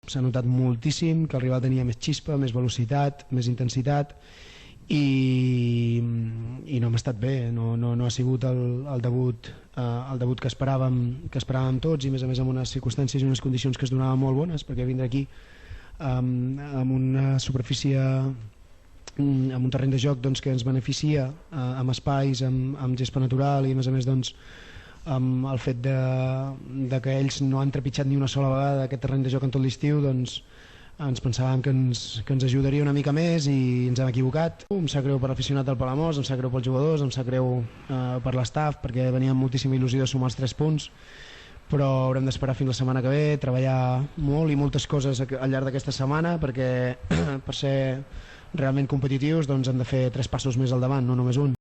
S'ha notat moltíssim que el rival tenia més xispa, més velocitat, més intensitat i no hem estat bé, no ha sigut el debut que esperàvem tots, i a més en unes circumstàncies i unes condicions que es donaven molt bones, perquè vindre aquí amb una superfície, amb un terreny de joc que ens beneficia, amb espais, amb gespa natural, i a més amb el fet que ells no han trepitjat ni una sola vegada aquest terreny de joc en tot l'estiu, ens pensàvem que ens ajudaria una mica més i ens hem equivocat. Em sap greu per l'aficionat del Palamós, em sap greu pels jugadors, em sap greu per l'estaf, perquè venia amb moltíssima il·lusió de sumar els 3 punts, però haurem d'esperar fins la setmana que ve, treballar molt i moltes coses al llarg d'aquesta setmana, perquè per ser realment competitius hem de fer 3 passos més al davant, no només un.